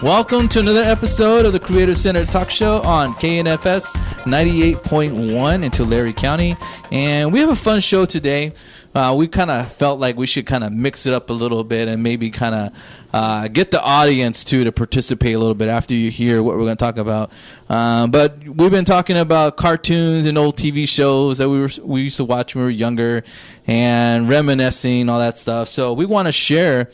Welcome to another episode of the Creative Center Talk Show on KNFS 98.1 in Tulare County. And we have a fun show today. We kind of felt like we should kind of mix it up a little bit and maybe kind of get the audience to participate a little bit after you hear what we're going to talk about. But we've been talking about cartoons and old TV shows that we used to watch when we were younger and reminiscing, all that stuff. So we want to share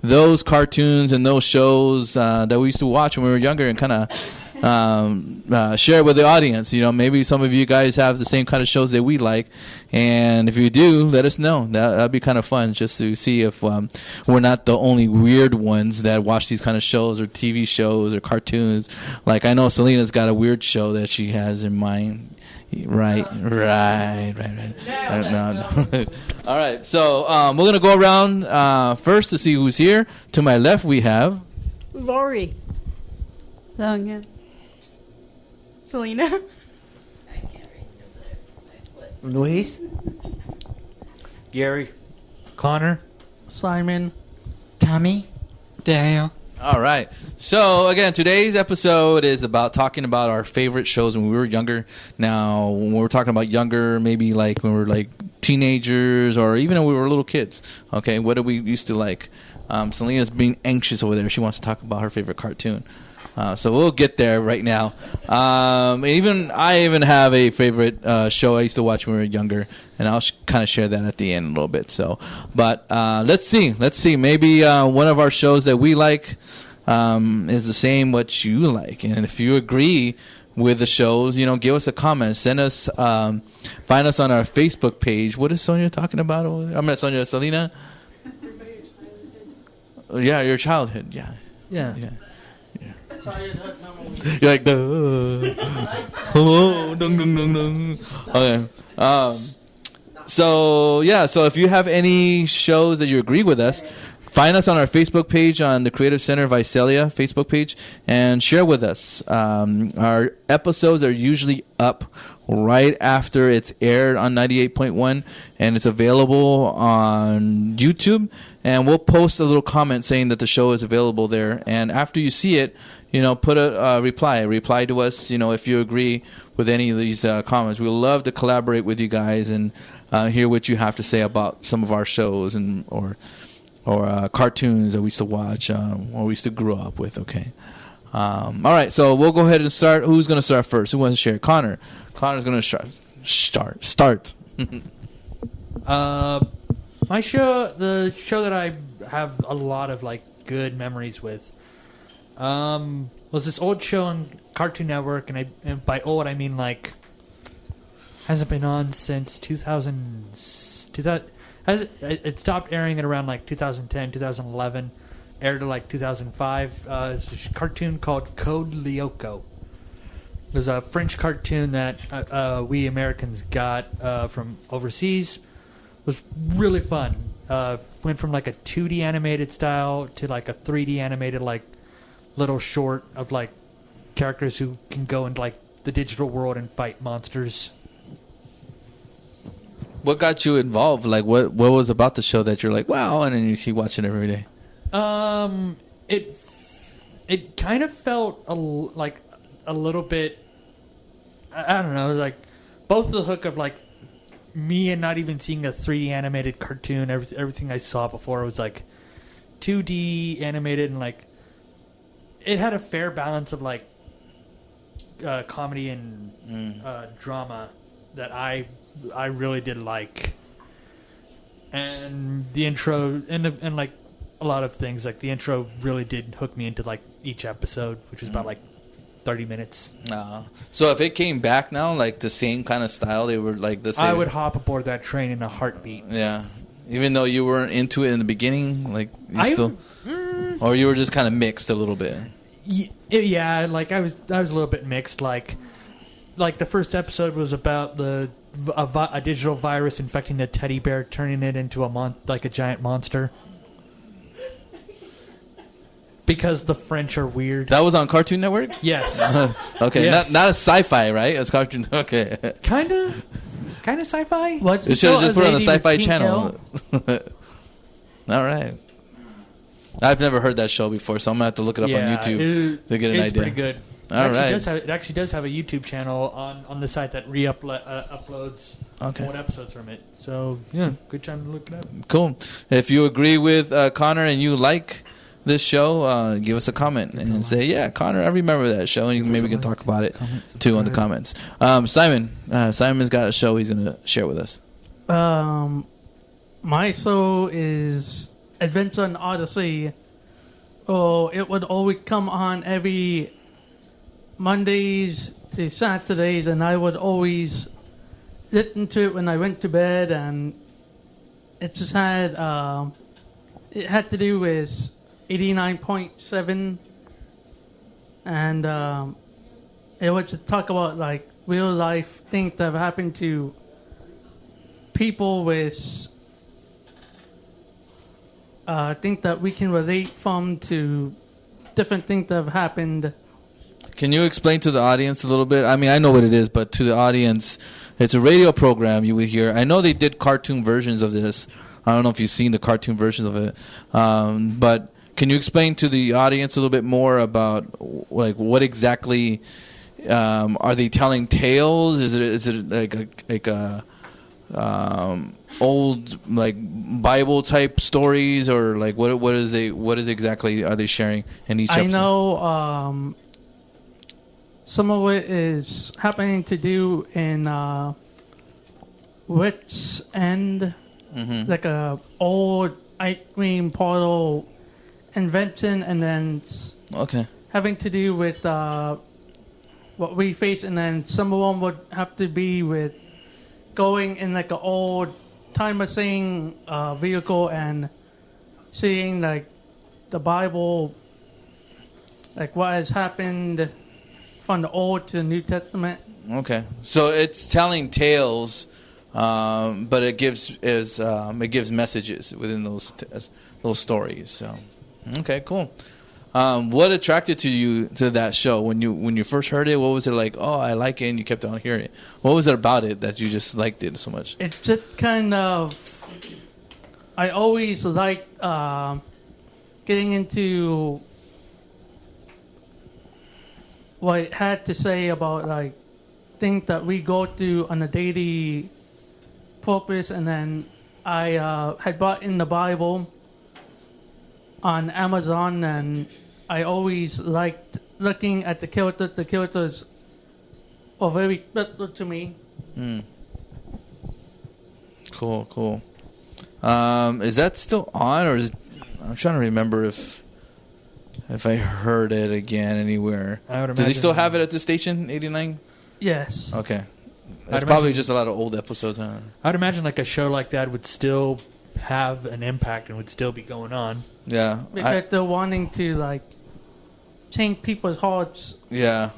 those cartoons and those shows that we used to watch when we were younger and kind of share with the audience. You know, maybe some of you guys have the same kind of shows that we like, and if you do, let us know. That'd be kind of fun just to see if we're not the only weird ones that watch these kind of shows or TV shows or cartoons. Like, I know Selena's got a weird show that she has in mind. Right. No. All right, so we're going to go around first to see who's here. To my left, we have Laurie. Sonia. Selena. I can't read. Luis. Gary. Connor. Simon. Tommy. Daniel. All right. So, again, today's episode is about talking about our favorite shows when we were younger. Now, when we're talking about younger, maybe like when we were like teenagers or even when we were little kids. Okay, what did we used to like? Selena's being anxious over there. She wants to talk about her favorite cartoon. So we'll get there right now. I even have a favorite show I used to watch when we were younger, and I'll kind of share that at the end a little bit. So, but let's see. Maybe one of our shows that we like is the same what you like, and if you agree with the shows, you know, give us a comment. Send us, find us on our Facebook page. What is Sonia talking about? I'm not Sonia. Selena. Yeah, your childhood. Yeah. You're like, hello, dung, dung, dung, dung. Okay. So if you have any shows that you agree with us, find us on our Facebook page, on the Creative Center Visalia Facebook page, and share with us. Our episodes are usually up right after it's aired on 98.1, and it's available on YouTube. And we'll post a little comment saying that the show is available there. And after you see it, you know, put a reply to us. You know, if you agree with any of these comments, we'd love to collaborate with you guys and hear what you have to say about some of our shows and or cartoons that we used to watch or we used to grow up with. Okay. All right, so we'll go ahead and start. Who's going to start first? Who wants to share? Connor. Connor's going to start. My show, the show that I have a lot of like good memories with, was this old show on Cartoon Network, and by old I mean like hasn't been on since 2000. It stopped airing at around like 2010, 2011, aired to like 2005. It's a cartoon called Code Lyoko. It was a French cartoon that we Americans got from overseas. It was really fun. Went from like a 2D animated style to like a 3D animated like little short of like characters who can go into like the digital world and fight monsters. What got you involved? Like, what was about the show that you're like, wow, and then you see watching it every day? It kind of felt like a little bit, I don't know, like both the hook of like me and not even seeing a 3D animated cartoon. Everything I saw before was like 2D animated, and like it had a fair balance of like comedy and drama that I really did like. And the intro and like a lot of things, like the intro really did hook me into like each episode, which was about like 30 minutes. So if it came back now, like the same kind of style, they were like the same. I would hop aboard that train in a heartbeat. Yeah, even though you weren't into it in the beginning, like or you were just kind of mixed a little bit. Yeah, like I was a little bit mixed. Like the first episode was about a digital virus infecting a teddy bear, turning it into a giant monster. Because the French are weird. That was on Cartoon Network? Yes. Okay, yes. Not a sci-fi, right? It's Cartoon. Okay. Kind of sci-fi. They should have just put it on the Sci-Fi Channel. All right. I've never heard that show before, so I'm gonna have to look it up on YouTube to get an idea. It's pretty good. All right. It actually does have a YouTube channel on the site that uploads old episodes from it. So yeah, good time to look it up. Cool. If you agree with Connor and you like this show, give us a comment and say, yeah, Connor, I remember that show, and maybe we can talk about it too on the comments. Simon's got a show he's going to share with us. My show is Adventure in Odyssey. Oh, it would always come on every Mondays to Saturdays, and I would always listen to it when I went to bed, and it just had it had to do with 89.7, and it was to talk about like real life things that have happened to people with things that we can relate from to different things that have happened. Can you explain to the audience a little bit? I mean, I know what it is, but to the audience, it's a radio program you would hear. I know they did cartoon versions of this. I don't know if you've seen the cartoon versions of it, but can you explain to the audience a little bit more about like what exactly are they telling tales? Is it like a old like Bible type stories, or like what is exactly are they sharing in each episode? I know some of it is happening to do in Witch End, like a old ice cream portal invention, and then having to do with what we face, and then some of them would have to be with going in like an old time machine vehicle and seeing like the Bible, like what has happened from the Old to the New Testament. Okay, so it's telling tales, but it gives messages within those stories. So, okay, cool. What attracted you to that show when you first heard it? What was it like? Oh, I like it, and you kept on hearing it. What was it about it that you just liked it so much? It's just kind of. I always liked getting into what it had to say about like things that we go through on a daily purpose, and then I had bought in the Bible on Amazon, and I always liked looking at the characters. The characters are very special to me. Cool. Is that still on, or I'm trying to remember if I heard it again anywhere. Do they still have it at the station, 89? Yes. Okay. It's probably just a lot of old episodes. Huh? I'd imagine like a show like that would still have an impact and would still be going on. Yeah. Because they're wanting to like change people's hearts. Yeah.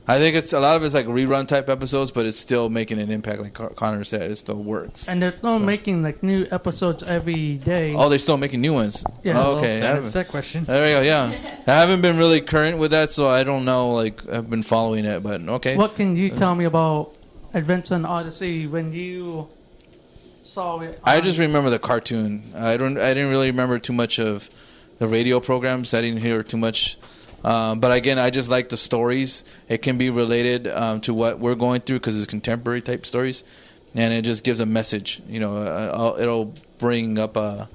I think it's a lot of it's like rerun type episodes, but it's still making an impact. Like Connor said, it still works. And they're still making like new episodes every day. Oh, they're still making new ones. Yeah. Oh, okay. That's that question. There we go. Yeah, I haven't been really current with that, so I don't know. Like I've been following it, but okay. What can you tell me about Adventure in Odyssey when you saw it? I just remember the cartoon. I didn't really remember too much of the radio programs. I didn't hear too much. But again, I just like the stories. It can be related to what we're going through because it's contemporary type stories, and it just gives a message. You know, it'll bring up a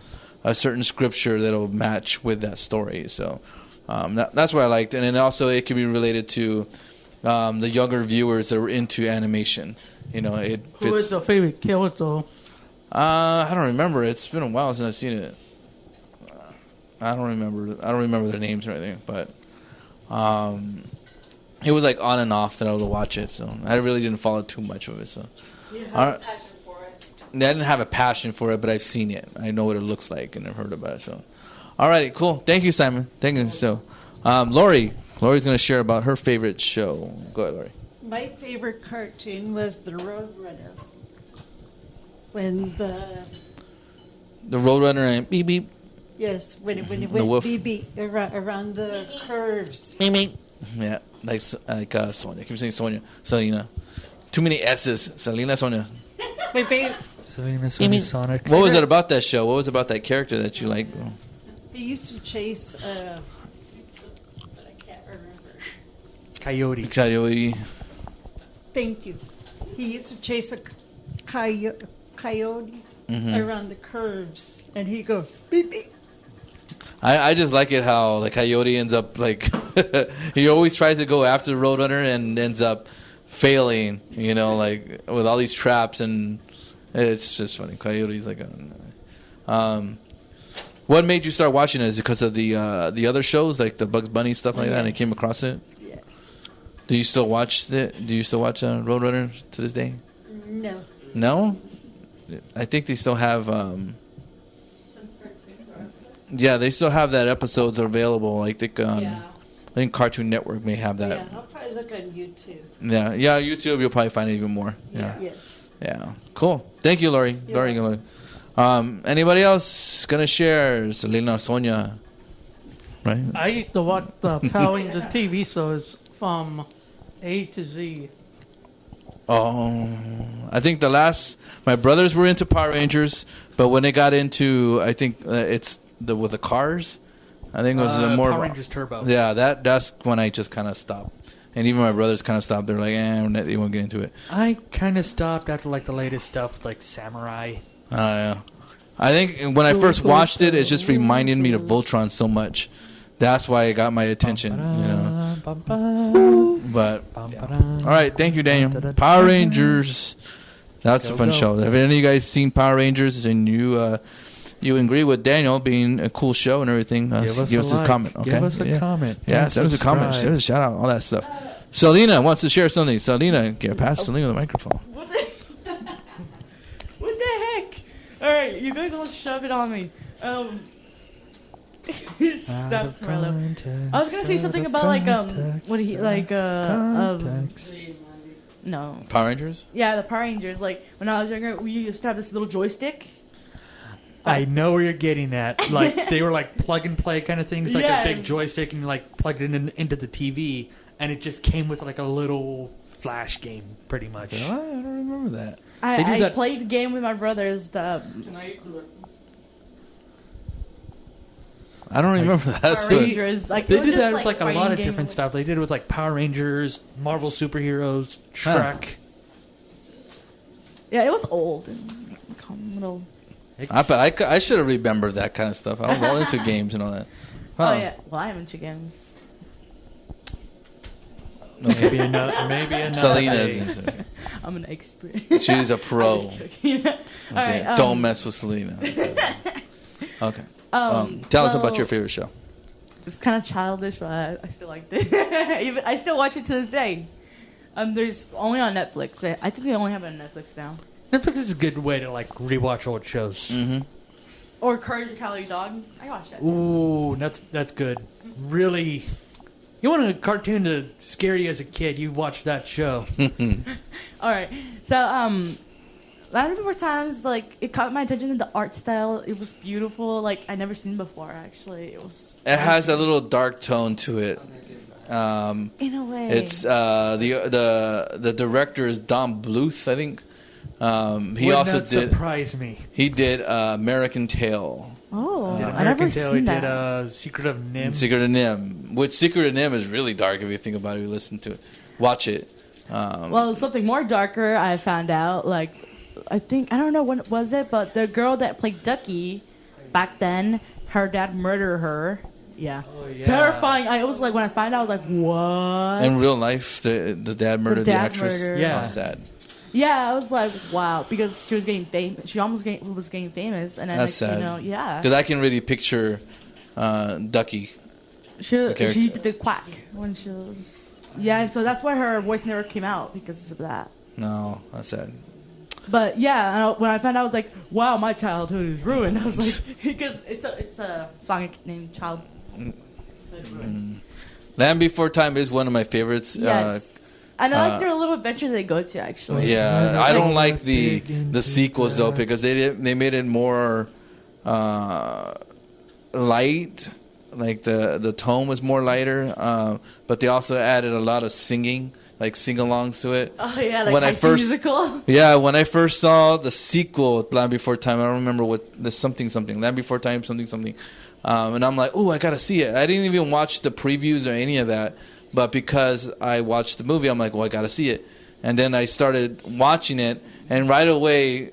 certain scripture that'll match with that story. So that's what I liked, and then also it can be related to the younger viewers that are into animation. You know, it fits. Who is your favorite character? I don't remember. It's been a while since I've seen it. I don't remember their names or anything, but. It was like on and off that I would watch it, so I really didn't follow too much of it. So You didn't have a passion for it. I didn't have a passion for it, but I've seen it. I know what it looks like, and I've heard about it. So, alrighty, cool. Thank you, Simon. Thank you. So, Lori's going to share about her favorite show. Go ahead, Laurie. My favorite cartoon was The Roadrunner. When the Roadrunner and beep beep. Yes, when it The went wolf. BB around the curves. Beep beep. Yeah, like Sonia. I keep saying Sonia. Selena. Too many S's. Selena, Sonia. My favorite. Selena, Sonic. What was it about that show? What was it about that character that you liked? He used to chase, but I can't remember. Coyote. Thank you. He used to chase a coyote around the curves, and he'd go beep beep. I just like it how the coyote ends up like he always tries to go after the roadrunner and ends up failing. You know, like with all these traps, and it's just funny. Coyote's like, what made you start watching it? Is it because of the other shows like the Bugs Bunny stuff like that, and you came across it? Yes. Do you still watch it? Do you still watch Roadrunner to this day? No. No, I think they still have. Yeah, they still have that episodes available. I think I think Cartoon Network may have that. Yeah, I'll probably look on YouTube. Yeah, YouTube. You'll probably find it even more. Yeah. Yes. Yeah. Cool. Thank you, Laurie. Laurie. Anybody else gonna share? Selena, Sonia. Right. I used to watch the Power Rangers TV shows from A to Z. Oh, I think my brothers were into Power Rangers, but when they got into, I think it's with the cars. I think it was more Power Rangers Turbo. Yeah, that's when I just kind of stopped, and even my brothers kind of stopped. They're like, they won't get into it. I kind of stopped after like the latest stuff, like Samurai. Yeah. I think when I first watched it, it just reminded me of Voltron so much. That's why it got my attention, you know. But all right, thank you, Daniel. Power Rangers. That's a fun show. Have any of you guys seen Power Rangers and you agree with Daniel being a cool show and everything? Give us a comment. Okay? Give us a comment. Yeah, send us a comment. Send us a shout out. All that stuff. Selena wants to share something. Selena, pass Selena the microphone. What the heck? All right, you're going to shove it on me. Stop, Marlo. I was gonna say something about no. Power Rangers? Yeah, the Power Rangers. Like when I was younger, we used to have this little joystick. I know where you're getting at. Like they were like plug and play kind of things, like a big joystick, and you like plugged it into the TV, and it just came with like a little flash game, pretty much. I don't remember that. I played a game with my brothers. I don't remember that. Power Rangers. Like, they did that with like a lot of different stuff. They did it with like Power Rangers, Marvel superheroes, Shrek. Yeah, it was old. Little. I should have remembered that kind of stuff. I was all into games and all that. Huh. Oh yeah, well I'm into games. Okay. Maybe another. Selena is into it. I'm an expert. She's a pro. Okay. All right, don't mess with Selena. Okay. Tell us about your favorite show. It was kind of childish, but I still liked it. I still watch it to this day. There's only on Netflix. I think they only have it on Netflix now. Netflix is a good way to like rewatch old shows. Mm-hmm. Or Courage the Cowardly Dog. I watched that too. Ooh, that's good. Really, you want a cartoon to scare you as a kid? You watch that show. All right. So a lot of the times, like, it caught my attention in the art style. It was beautiful. Like, I never seen before, actually. It has a little dark tone to it. In a way. It's the director is Don Bluth, I think. He also did. Surprise me. He did American Tail. Oh, I never seen that. He did Secret of NIMH. Secret of NIMH, which Secret of NIMH is really dark if you think about it. You listen to it, watch it. Well, something more darker I found out. Like, I don't know when it was it, but the girl that played Ducky back then, her dad murdered her. Yeah. Oh, yeah. Terrifying. I was like, when I found out, I was like, what? In real life, the dad murdered the actress. Yeah. That's sad. Yeah, I was like, wow, because she was getting famous. She almost was getting famous, and then that's sad. Yeah. Because I can really picture Ducky. She did the quack when she was. Yeah, and so that's why her voice never came out because of that. No, that's sad. But yeah, when I found out, I was like, wow, my childhood is ruined. I was like, because it's a song named Childhood Ruined. Land Before Time is one of my favorites. Yes. And I like their little adventures they go to, actually. Yeah, I don't like the sequels though, because they made it more light like the tone was more lighter, but they also added a lot of singing, like sing-alongs to it. Oh yeah, like when I first musical. Yeah, when I first saw the sequel, Land Before Time, I don't remember what the something Land Before Time something, and I'm like, oh, I gotta see it. I didn't even watch the previews or any of that, but because I watched the movie, I'm like, well, I gotta see it. And then I started watching it, and right away,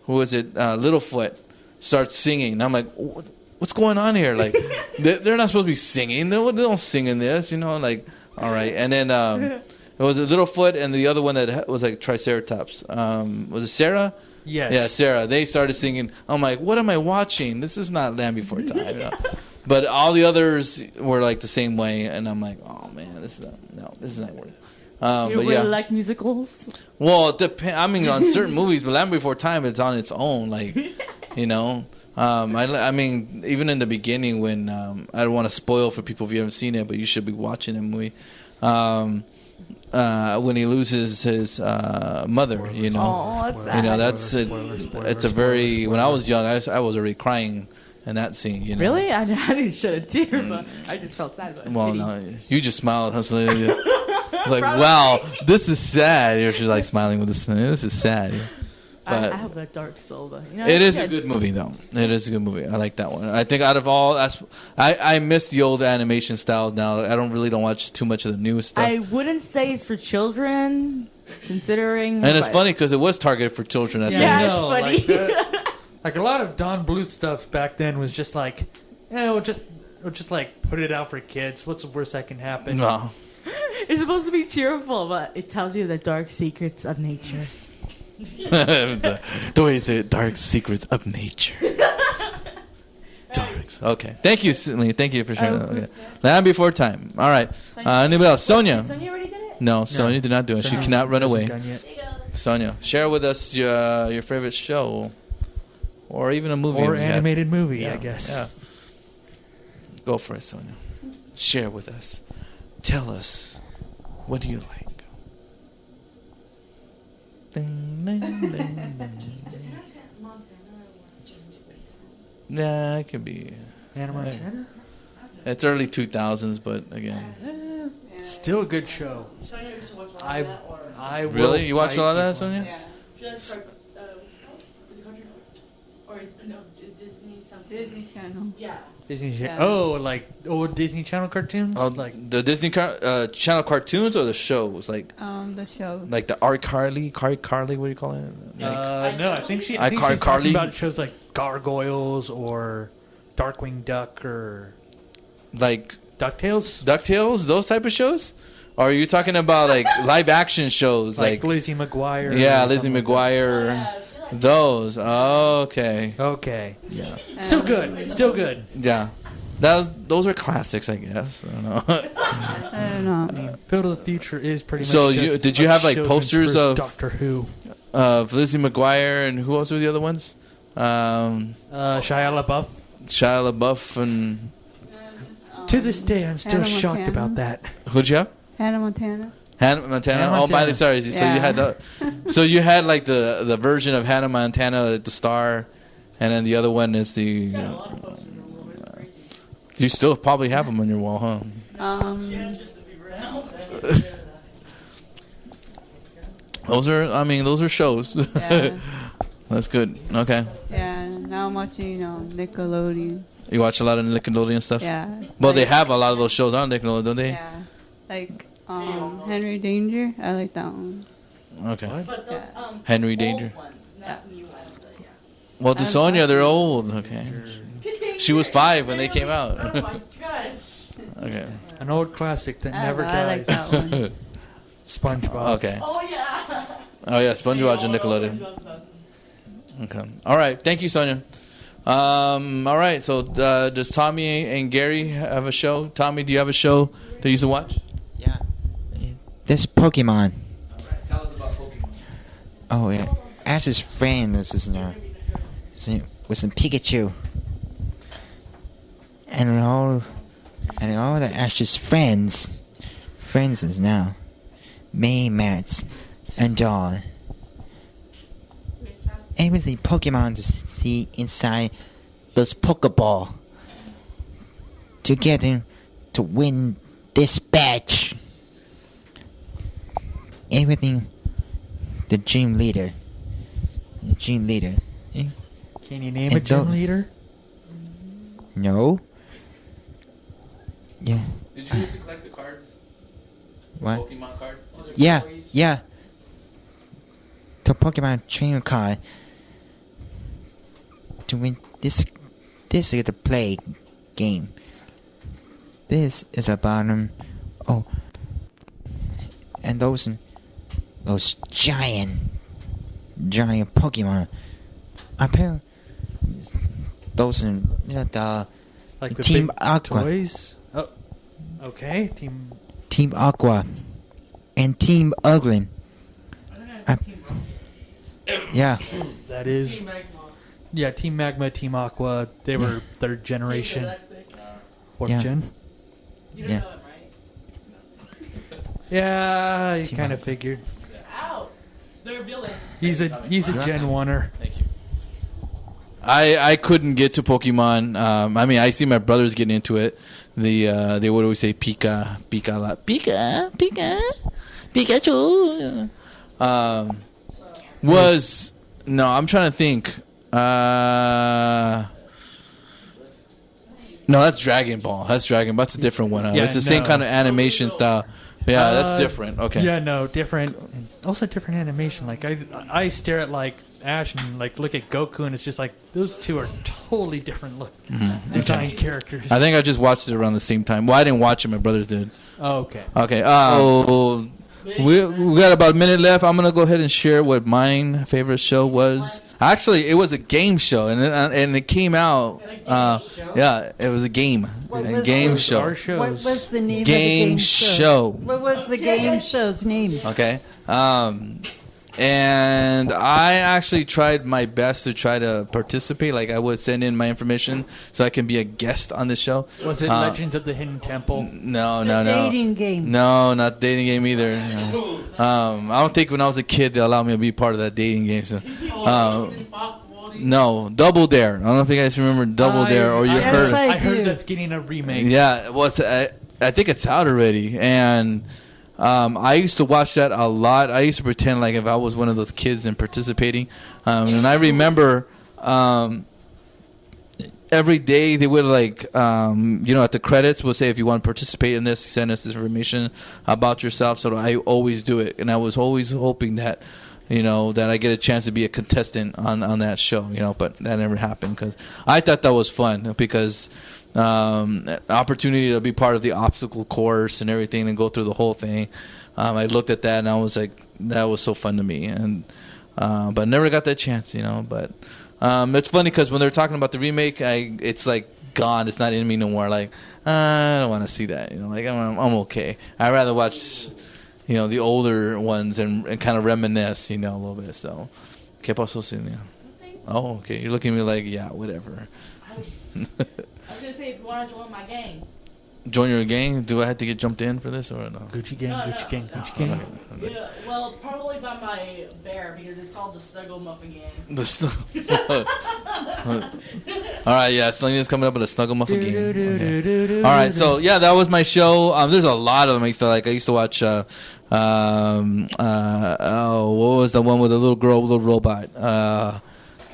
who was it? Littlefoot starts singing. And I'm like, what's going on here? Like, they're not supposed to be singing. They don't sing in this, like, all right. And then it was a Littlefoot, and the other one that was like Triceratops. Was it Sarah? Yes. Yeah, Sarah. They started singing. I'm like, what am I watching? This is not Land Before Time. But all the others were like the same way, and I'm like, oh man, this is not working. You but really yeah. like musicals? Well, it depends. I mean, on certain movies, but Land Before Time, it's on its own. Like, I mean, even in the beginning when I don't want to spoil for people if you haven't seen it, but you should be watching the movie. When he loses his mother, Oh, that's sad. that's it's a very. When I was young, I was already crying in that scene. Really? I didn't shed a tear, but I just felt sad about it. Well, no, you just smiled. Like, wow, this is sad. You're just like smiling with this. This is sad. But I have a dark soul, but it is a good movie, though. It is a good movie. I like that one. I think out of all, I miss the old animation style now. I don't watch too much of the new stuff. I wouldn't say it's for children, considering. And it's funny because it was targeted for children at the Yeah, end. it's funny. Like a lot of Don Bluth stuff back then was just like, we'll just like put it out for kids. What's the worst that can happen? No. It's supposed to be cheerful, but it tells you the dark secrets of nature. The way you say it, dark secrets of nature. Darks. Okay. Thank you, Lee. Thank you for sharing that. Okay. Land Before Time. All right. Anybody else? Sonia. Sonia already did it? No, Sonia did not do it. She cannot run away. There you go. Sonia, share with us your favorite show, or even a movie, or animated movie, I guess. Yeah. Go for it, Sonia. Share with us. Tell us, what do you like? Ding, ding, ding, ding. Nah, it could be. Hannah Montana? It's early 2000s, but again. Still a good show. I will Really? You watched a lot of that, Sonia? Yeah. Or no, Disney something. Disney Channel. Yeah. Disney Yeah. Oh, like old Disney Channel cartoons? Oh, like the Disney Channel cartoons or the shows? Like The show. like the iCarly, what do you call it? no, I think she's iCarly. talking about shows like Gargoyles or Darkwing Duck or Like DuckTales. DuckTales, those type of shows? Or are you talking about like live action shows? Like Lizzie McGuire. Yeah, or Lizzie something like McGuire. Those. Oh, okay. that. Okay. Yeah. Still good. Still good. Yeah. Those are classics, I guess. I don't know. I don't know. I mean, Phil to the Future is pretty much. So just did you a have like children's posters first of Doctor Who? Of Lizzie McGuire and who else were the other ones? Shia LaBeouf. Shia LaBeouf and To this day, I'm still Hannah shocked Montana. about that. who'd you have? Hannah Montana. Hannah Montana. Hannah Oh, Montana. Miley Cyrus. So you Yeah. had so you had like the version of Hannah Montana, the star, and then the other one is the. You still probably have them on your wall, huh? Those are shows. Yeah. That's good. Okay. Yeah. Now I'm watching Nickelodeon. You watch a lot of Nickelodeon stuff? Yeah. Well, they have a lot of those shows on Nickelodeon, don't they? Yeah. Like Henry Danger. I like that one. Okay. But the Henry old Danger. ones, not new ones. Yeah. Well, to Sonia, they're old. Okay. She was 5 when they came out. Oh my gosh. Okay. An old classic that never I like dies. that one. SpongeBob. Okay. Oh yeah. Oh yeah, SpongeBob and Nickelodeon. Okay. All right. Thank you, Sonia. All right. So does Tommy and Gary have a show? Tommy, do you have a show that you used to watch? Yeah. This Pokemon. Tell us about Pokemon. Oh yeah. Ash's friend was some Pikachu. And all the Ash's friends is now May, Mats, and Dawn. Everything Pokemon to see inside those Pokeball. to get him to win this badge. Everything. The gym leader. The gym leader. Can you name a gym leader? No. Yeah. Did you used to collect the cards? What? Pokemon cards? Yeah. The Pokemon trainer card. To win this is the play game. This is about and those giant Pokemon. Apparently, those the Like the Team big Aqua. toys? Oh, okay. Team Aqua and Team Ugly. Yeah. That is. Yeah, Team Magma, Team Aqua. They were third generation. Fourth gen. You don't Yeah. know him, right? Yeah, you Team kind of Aqua. figured. Ow! It's their villain. He's a Gen 1er. Thank you. I couldn't get to Pokemon. I mean, I see my brothers getting into it. They would always say Pikachu. No, I'm trying to think. No, that's Dragon Ball. That's a different one. Yeah, it's the same no. kind of animation style. Yeah, that's different. Okay. Yeah, no, different. And also different animation. Like I stare at like Ash and like look at Goku, and it's just like those two are totally different look design characters. I think I just watched it around the same time. Well, I didn't watch it. My brothers did. Oh, okay. Okay. We got about a minute left. I'm gonna go ahead and share what my favorite show was. Actually, it was a game show, and it came out. Yeah, it was a game. A game show. Our shows. What was the name Game of the game show. What was the game show's name? Okay. And I actually tried my best to try to participate. Like, I would send in my information so I can be a guest on the show. Was it Legends of the Hidden Temple? No. Dating game. No, not dating game either. No. I don't think when I was a kid they allowed me to be part of that dating game. So, no, Double Dare. I don't know if you guys remember Double Dare or you heard. I I heard do. that's getting a remake. Yeah, well, I think it's out already, and I used to watch that a lot. I used to pretend like if I was one of those kids and participating, and I remember every day they would like, at the credits would say if you want to participate in this, send us this information about yourself. So I always do it, and I was always hoping that. That I get a chance to be a contestant on that show, but that never happened because I thought that was fun because opportunity to be part of the obstacle course and everything and go through the whole thing. I looked at that and I was like, that was so fun to me. And but never got that chance, but it's funny because when they're talking about the remake, it's like gone. It's not in me no more. Like, I don't want to see that, like I'm okay. I'd rather watch the older ones and kind of reminisce, a little bit. So, ¿qué pasó, Cindy? Oh, okay. You're looking at me like, yeah, whatever. I was gonna say if you want to join my gang. Join your gang? Do I have to get jumped in for this or no? Gucci gang, No, Gucci no, gang, no. Gucci gang. Yeah, well, probably by my bear because it's called the Snuggle Muffin Gang. All right, yeah, Selena's coming up with a Snuggle Muffin game. Okay. All right, so yeah, that was my show. There's a lot of them I used to like. I used to watch. What was the one with the little girl, little robot?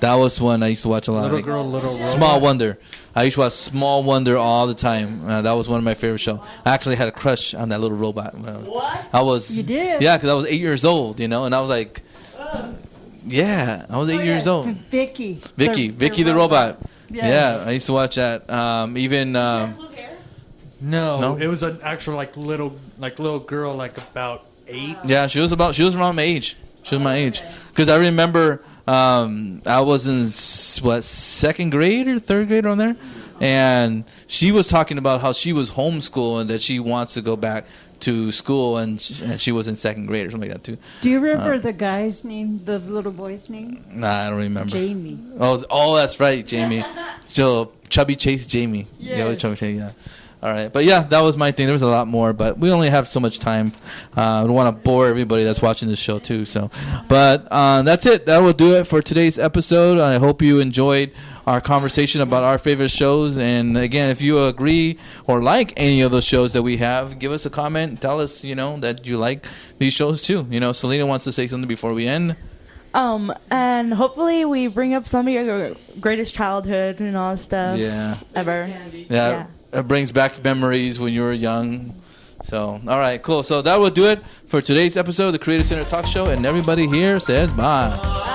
That was one I used to watch a lot. Little girl, little robot. Small Wonder. I used to watch Small Wonder all the time. That was one of my favorite shows. I actually had a crush on that little robot. What? I was. You did? Yeah, because I was 8 years old, and I was like, yeah, I was 8 years old. Vicky the robot. Yes. Yeah, I used to watch that. Even Blue hair? No, it was an actual little girl about 8. yeah, she was around my age. She was my age because I remember I was in second grade or third grade around there, and she was talking about how she was homeschooled and that she wants to go back to school, and she was in second grade or something like that too. Do you remember the guy's name, the little boy's name? Nah, I don't remember. Jamie. Oh, that's right, Jamie. Joe, Chubby Chase Jamie. Yes. Yeah, Chubby Chase, yeah. All right, but yeah, that was my thing. There was a lot more, but we only have so much time. I don't want to bore everybody that's watching this show too. So, but that's it. That will do it for today's episode. I hope you enjoyed our conversation about our favorite shows. And again, if you agree or like any of those shows that we have, give us a comment. Tell us, that you like these shows too. Selena wants to say something before we end. And hopefully we bring up some of your greatest childhood and all that stuff. Yeah. Ever. Yeah. It brings back memories when you were young. So, all right, cool. So that will do it for today's episode of the Creator Center Talk Show. And everybody here says bye.